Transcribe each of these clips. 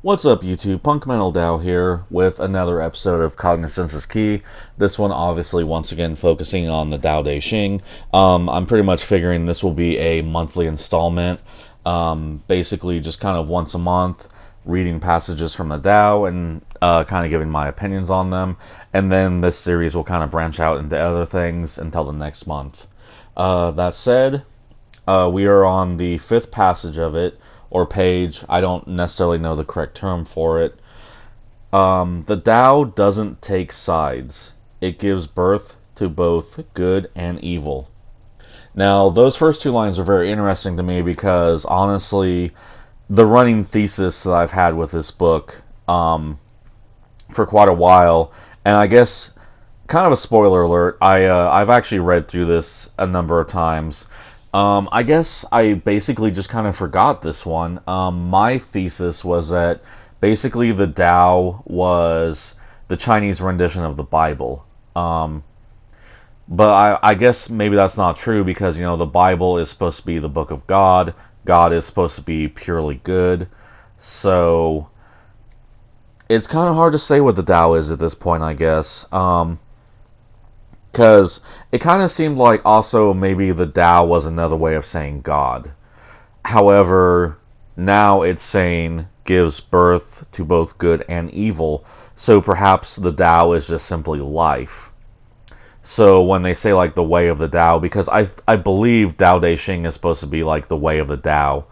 What's up, YouTube? Punk Metal Dow here with another episode of Cognizance is Key. This one, obviously, once again, focusing on the Tao Te Ching. I'm pretty much figuring this will be a monthly installment. Basically, just kind of once a month, reading passages from the Tao and kind of giving my opinions on them. And then this series will kind of branch out into other things until the next month. That said, we are on the fifth passage of it, or page. I don't necessarily know the correct term for it. The Tao doesn't take sides. It gives birth to both good and evil. Now, those first two lines are very interesting to me because, honestly, the running thesis that I've had with this book for quite a while, and I guess, kind of a spoiler alert, I've actually read through this a number of times. I guess I basically just kind of forgot this one. My thesis was that basically the Tao was the Chinese rendition of the Bible. But I guess maybe that's not true because, the Bible is supposed to be the book of God. God is supposed to be purely good. So it's kind of hard to say what the Tao is at this point, I guess. Because it kind of seemed like also maybe the Tao was another way of saying God. However, now it's saying gives birth to both good and evil. So perhaps the Tao is just simply life. So when they say like the way of the Tao, because I believe Tao Te Ching is supposed to be like the way of the Tao.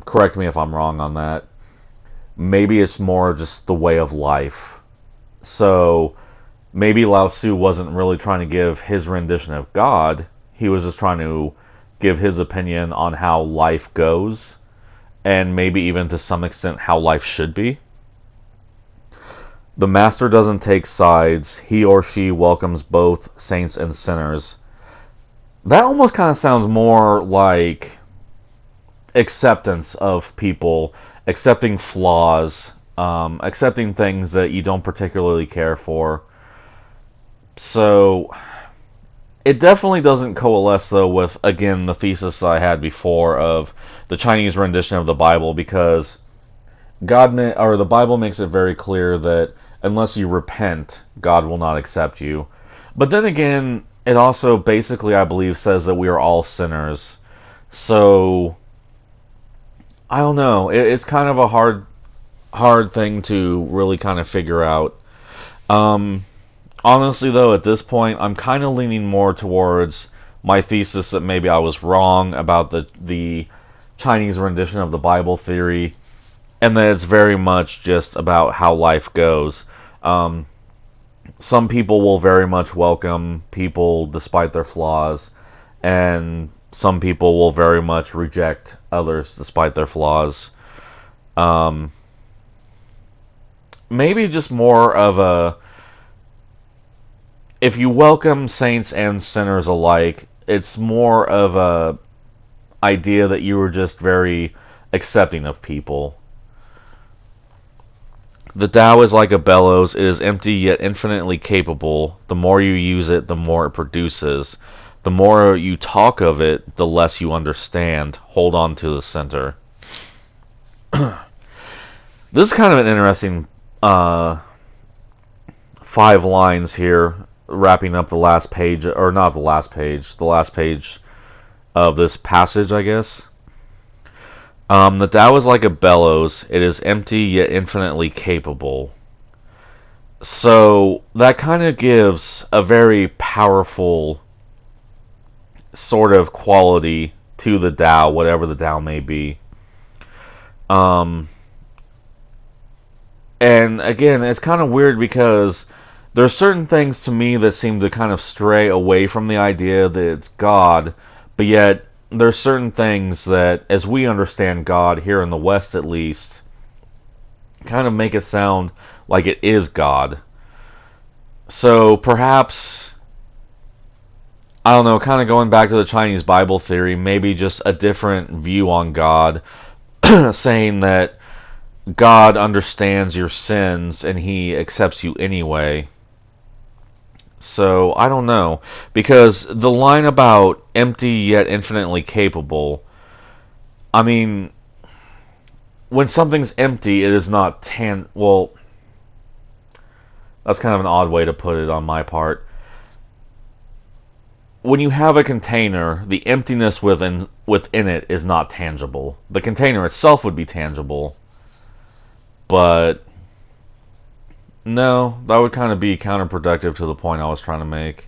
Correct me if I'm wrong on that. Maybe it's more just the way of life. So maybe Lao Tzu wasn't really trying to give his rendition of God. He was just trying to give his opinion on how life goes, and maybe even to some extent how life should be. The master doesn't take sides. He or she welcomes both saints and sinners. That almost kind of sounds more like acceptance of people, accepting flaws, accepting things that you don't particularly care for. So, it definitely doesn't coalesce, though, with, again, the thesis I had before of the Chinese rendition of the Bible, because the Bible makes it very clear that unless you repent, God will not accept you. But then again, it also basically, I believe, says that we are all sinners. So, I don't know. It's kind of a hard thing to really kind of figure out. Honestly, though, at this point, I'm kind of leaning more towards my thesis that maybe I was wrong about the Chinese rendition of the Bible theory, and that it's very much just about how life goes. Some people will very much welcome people despite their flaws, and some people will very much reject others despite their flaws. Maybe just more of a, if you welcome saints and sinners alike, it's more of a idea that you were just very accepting of people. The Tao is like a bellows. It is empty yet infinitely capable. The more you use it, the more it produces. The more you talk of it, the less you understand. Hold on to the center. This is kind of an interesting 5 lines here, wrapping up the last page, or not the last page of this passage, I guess. The Tao is like a bellows. It is empty yet infinitely capable. So that kind of gives a very powerful sort of quality to the Tao, whatever the Tao may be. And again, it's kind of weird because there are certain things to me that seem to kind of stray away from the idea that it's God, but yet there are certain things that, as we understand God here in the West at least, kind of make it sound like it is God. So perhaps, I don't know, kind of going back to the Chinese Bible theory, maybe just a different view on God, saying that God understands your sins and He accepts you anyway. So, I don't know. Because the line about empty yet infinitely capable, I mean, when something's empty, it is not well, that's kind of an odd way to put it on my part. When you have a container, the emptiness within it is not tangible. The container itself would be tangible, but no, that would kind of be counterproductive to the point I was trying to make.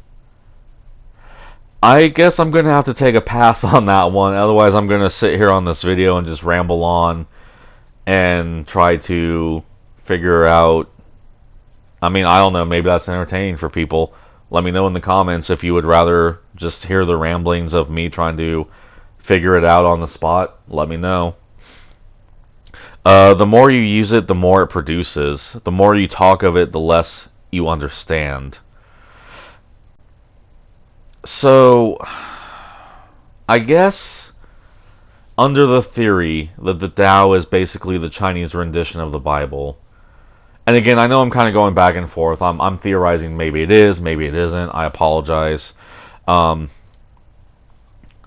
I guess I'm going to have to take a pass on that one. Otherwise, I'm going to sit here on this video and just ramble on and try to figure out. I mean, I don't know. Maybe that's entertaining for people. Let me know in the comments if you would rather just hear the ramblings of me trying to figure it out on the spot. Let me know. The more you use it, the more it produces. The more you talk of it, the less you understand. So, I guess under the theory that the Tao is basically the Chinese rendition of the Bible. And again, I know I'm kind of going back and forth. I'm theorizing maybe it is, maybe it isn't. I apologize. The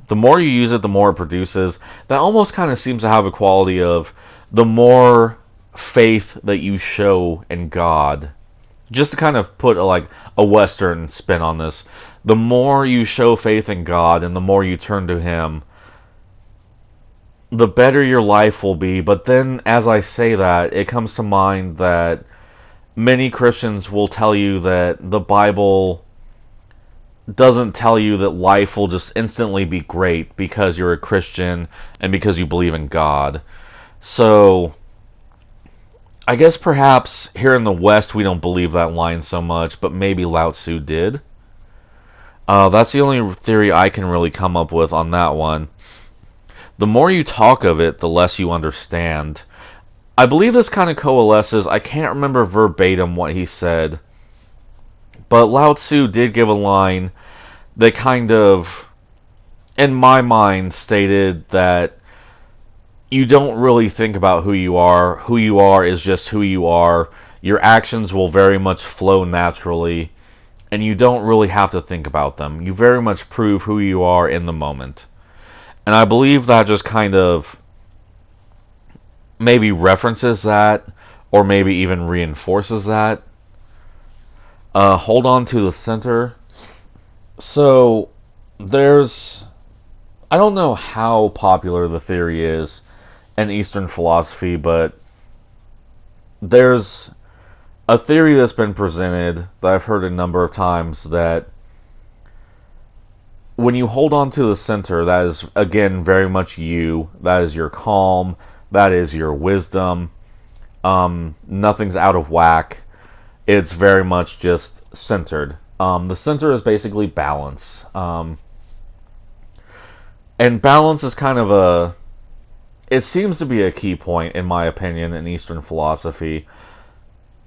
more you use it, the more it produces. That almost kind of seems to have a quality of the more faith that you show in God. Just to kind of put a Western spin on this. The more you show faith in God and the more you turn to Him, the better your life will be. But then, as I say that, it comes to mind that many Christians will tell you that the Bible doesn't tell you that life will just instantly be great because you're a Christian and because you believe in God. So, I guess perhaps here in the West we don't believe that line so much, but maybe Lao Tzu did. That's the only theory I can really come up with on that one. The more you talk of it, the less you understand. I believe this kind of coalesces. I can't remember verbatim what he said, but Lao Tzu did give a line that kind of, in my mind, stated that you don't really think about who you are. Who you are is just who you are. Your actions will very much flow naturally, and you don't really have to think about them. You very much prove who you are in the moment. And I believe that just kind of maybe references that, or maybe even reinforces that. Hold on to the center. So, I don't know how popular the theory is in Eastern philosophy, but there's a theory that's been presented that I've heard a number of times that when you hold on to the center, that is, again, very much you. That is your calm. That is your wisdom. Nothing's out of whack. It's very much just centered. The center is basically balance. And balance is kind of it seems to be a key point, in my opinion, in Eastern philosophy.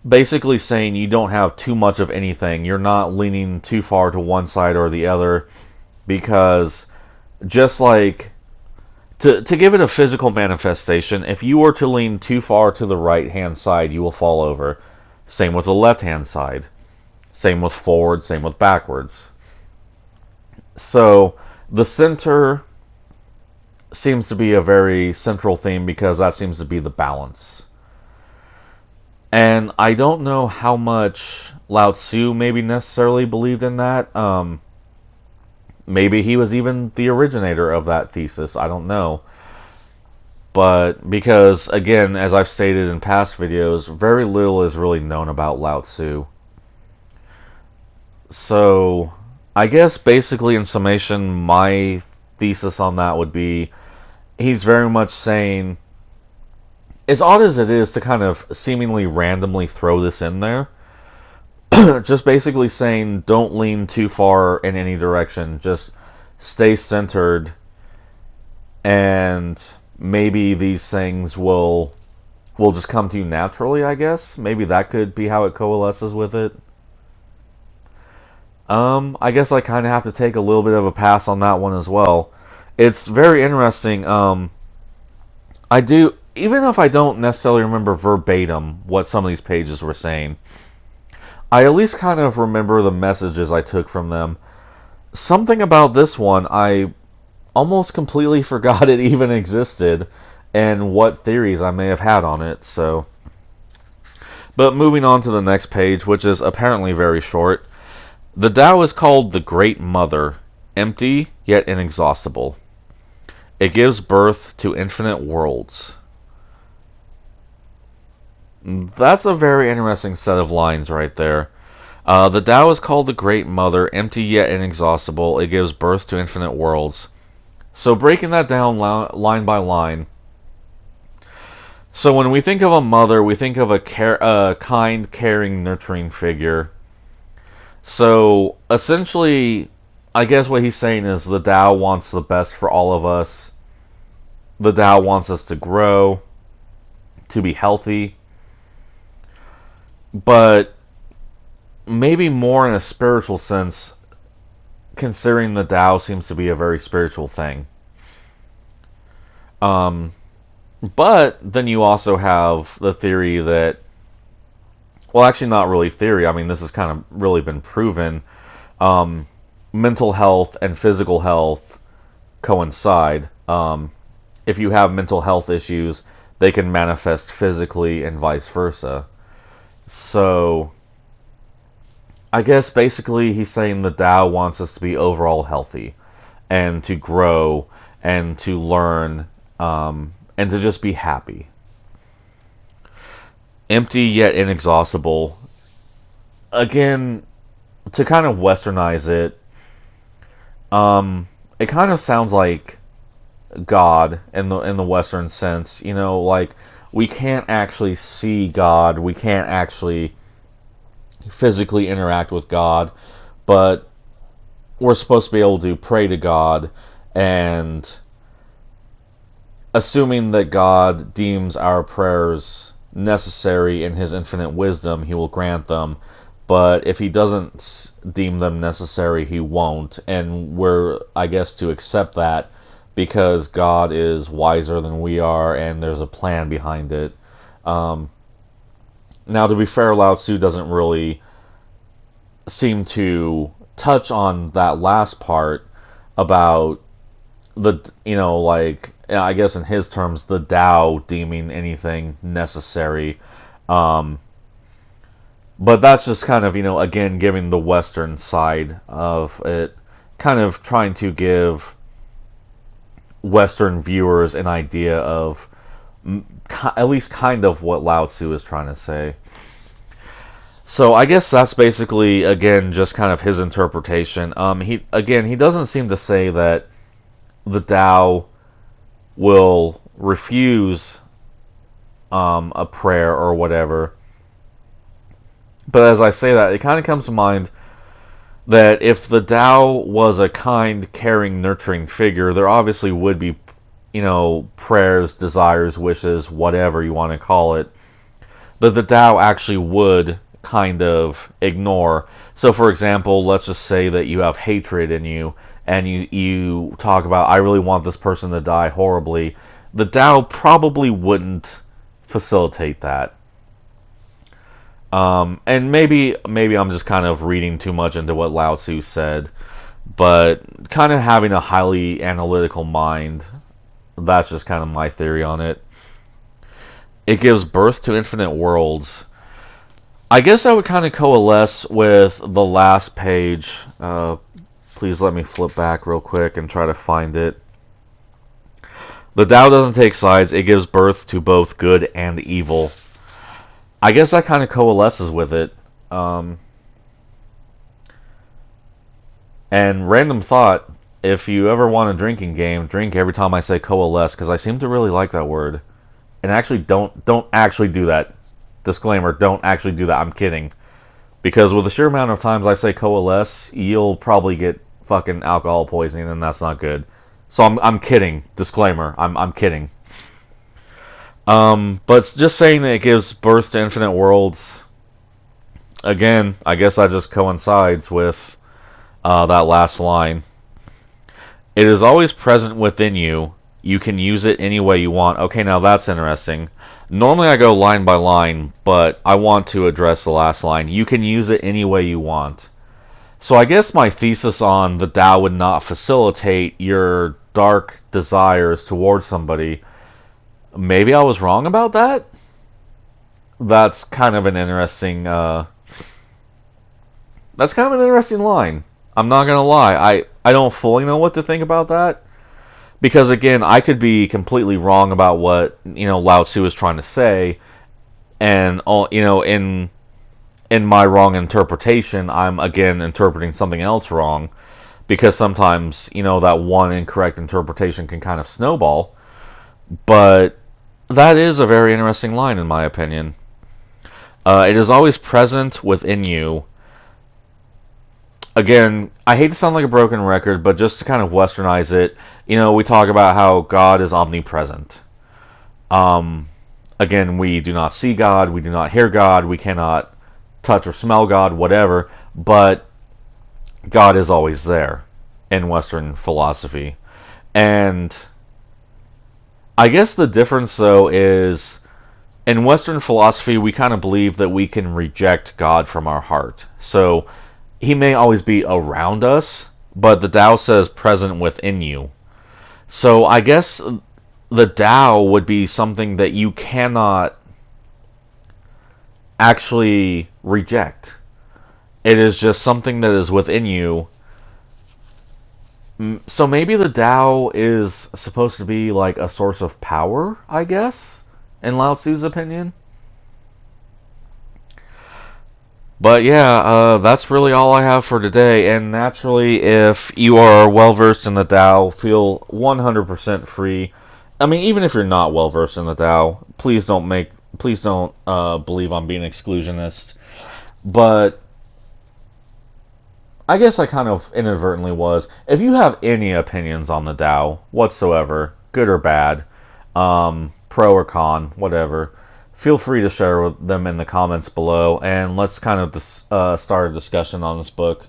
Basically saying you don't have too much of anything. You're not leaning too far to one side or the other. Because just like, to give it a physical manifestation, if you were to lean too far to the right-hand side, you will fall over. Same with the left-hand side. Same with forward, same with backwards. So, the center seems to be a very central theme because that seems to be the balance. And I don't know how much Lao Tzu maybe necessarily believed in that. Maybe he was even the originator of that thesis. I don't know. But because, again, as I've stated in past videos, very little is really known about Lao Tzu. So, I guess basically in summation, my thesis on that would be he's very much saying, as odd as it is to kind of seemingly randomly throw this in there, just basically saying don't lean too far in any direction. Just stay centered, and maybe these things will just come to you naturally, I guess. Maybe that could be how it coalesces with it. I guess I kind of have to take a little bit of a pass on that one as well. It's very interesting. I do, even if I don't necessarily remember verbatim what some of these pages were saying, I at least kind of remember the messages I took from them. Something about this one, I almost completely forgot it even existed. and what theories I may have had on it. So, but moving on to the next page, which is apparently very short. The Tao is called the Great Mother, empty yet inexhaustible. It gives birth to infinite worlds. That's a very interesting set of lines right there. The Tao is called the Great Mother, empty yet inexhaustible. It gives birth to infinite worlds. So breaking that down line by line. So when we think of a mother, we think of a kind, caring, nurturing figure. So essentially, I guess what he's saying is the Tao wants the best for all of us. The Tao wants us to grow, to be healthy, but maybe more in a spiritual sense, considering the Tao seems to be a very spiritual thing. But then you also have the theory that, well, actually not really theory, I mean this has kind of really been proven, mental health and physical health coincide. If you have mental health issues, they can manifest physically and vice versa. So, I guess basically he's saying the Tao wants us to be overall healthy and to grow and to learn and to just be happy. Empty yet inexhaustible. Again, to kind of westernize it, it kind of sounds like God in the Western sense. You know, like we can't actually see God, we can't actually physically interact with God, but we're supposed to be able to pray to God, and assuming that God deems our prayers necessary in His infinite wisdom, He will grant them. But if He doesn't deem them necessary, He won't. And we're, I guess, to accept that because God is wiser than we are and there's a plan behind it. Now, to be fair, Lao Tzu doesn't really seem to touch on that last part about the, like, I guess in his terms, the Tao deeming anything necessary. But that's just kind of, again, giving the Western side of it, kind of trying to give Western viewers an idea of at least kind of what Lao Tzu is trying to say. So I guess that's basically, again, just kind of his interpretation. He doesn't seem to say that the Tao will refuse a prayer or whatever. But as I say that, it kind of comes to mind that if the Tao was a kind, caring, nurturing figure, there obviously would be, prayers, desires, wishes, whatever you want to call it, that the Tao actually would kind of ignore. So, for example, let's just say that you have hatred in you, and you talk about, I really want this person to die horribly. The Tao probably wouldn't facilitate that. And maybe I'm just kind of reading too much into what Lao Tzu said, but kind of having a highly analytical mind, that's just kind of my theory on it. It gives birth to infinite worlds. I guess I would kind of coalesce with the last page. Please let me flip back real quick and try to find it. The Tao doesn't take sides. It gives birth to both good and evil. I guess that kind of coalesces with it. And random thought, if you ever want a drinking game, drink every time I say coalesce, because I seem to really like that word. And actually, don't actually do that. Disclaimer, don't actually do that. I'm kidding. Because with the sheer amount of times I say coalesce, you'll probably get fucking alcohol poisoning, and that's not good. So I'm kidding. Disclaimer, I'm kidding. But just saying that it gives birth to infinite worlds, again, I guess that just coincides with that last line. It is always present within you. You can use it any way you want. Okay, now that's interesting. Normally I go line by line, but I want to address the last line. You can use it any way you want. So I guess my thesis on the Tao would not facilitate your dark desires towards somebody maybe I was wrong about that. That's kind of an interesting. That's kind of an interesting line. I'm not gonna lie. I don't fully know what to think about that because again, I could be completely wrong about what Lao Tzu is trying to say, and in my wrong interpretation, I'm again interpreting something else wrong because sometimes that one incorrect interpretation can kind of snowball. But that is a very interesting line in my opinion. It is always present within you. Again, I hate to sound like a broken record, but just to kind of westernize it, we talk about how God is omnipresent. Um, Again, we do not see God, we do not hear God, we cannot touch or smell God, whatever, but God is always there in Western philosophy. And I guess the difference, though, is in Western philosophy, we kind of believe that we can reject God from our heart. So he may always be around us, but the Tao says present within you. So I guess the Tao would be something that you cannot actually reject. It is just something that is within you. So maybe the Tao is supposed to be like a source of power, I guess, in Lao Tzu's opinion. But yeah, that's really all I have for today. And naturally, if you are well versed in the Tao, feel 100% free. I mean, even if you're not well versed in the Tao, please don't believe I'm being exclusionist. But I guess I kind of inadvertently was. If you have any opinions on the Tao whatsoever, good or bad, pro or con, whatever, feel free to share them in the comments below, and let's kind of start a discussion on this book.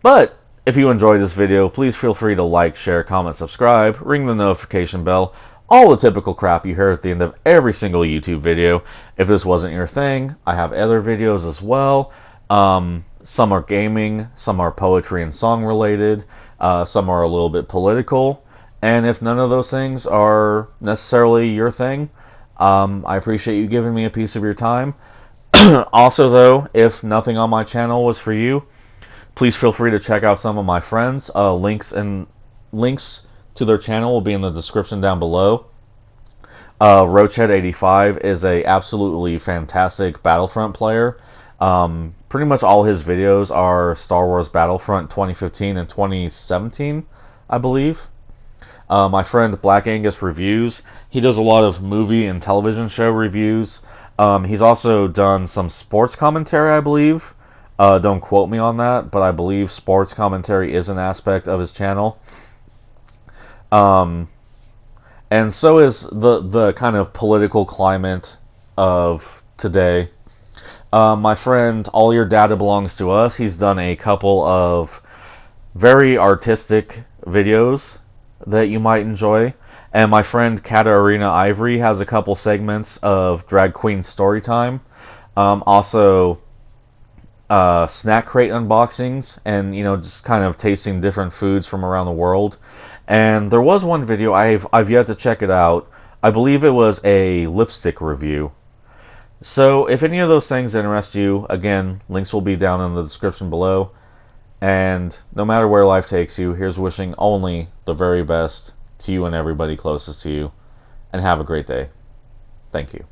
But if you enjoyed this video, please feel free to like, share, comment, subscribe, ring the notification bell, all the typical crap you hear at the end of every single YouTube video. If this wasn't your thing, I have other videos as well. Some are gaming, some are poetry and song related, some are a little bit political, and if none of those things are necessarily your thing, I appreciate you giving me a piece of your time. Also, though, if nothing on my channel was for you, please feel free to check out some of my friends. Links to their channel will be in the description down below. Roachhead85 is a absolutely fantastic Battlefront player. Pretty much all his videos are Star Wars Battlefront 2015 and 2017, I believe. My friend Black Angus Reviews, he does a lot of movie and television show reviews. He's also done some sports commentary, I believe. Don't quote me on that, but I believe sports commentary is an aspect of his channel. And so is the kind of political climate of today. My friend All Your Data Belongs to Us, he's done a couple of very artistic videos that you might enjoy. And my friend Katarina Ivory has a couple segments of Drag Queen Storytime. Also, snack crate unboxings and, just kind of tasting different foods from around the world. And there was one video, I've yet to check it out. I believe it was a lipstick review. So if any of those things interest you, again, links will be down in the description below. And no matter where life takes you, here's wishing only the very best to you and everybody closest to you. And have a great day. Thank you.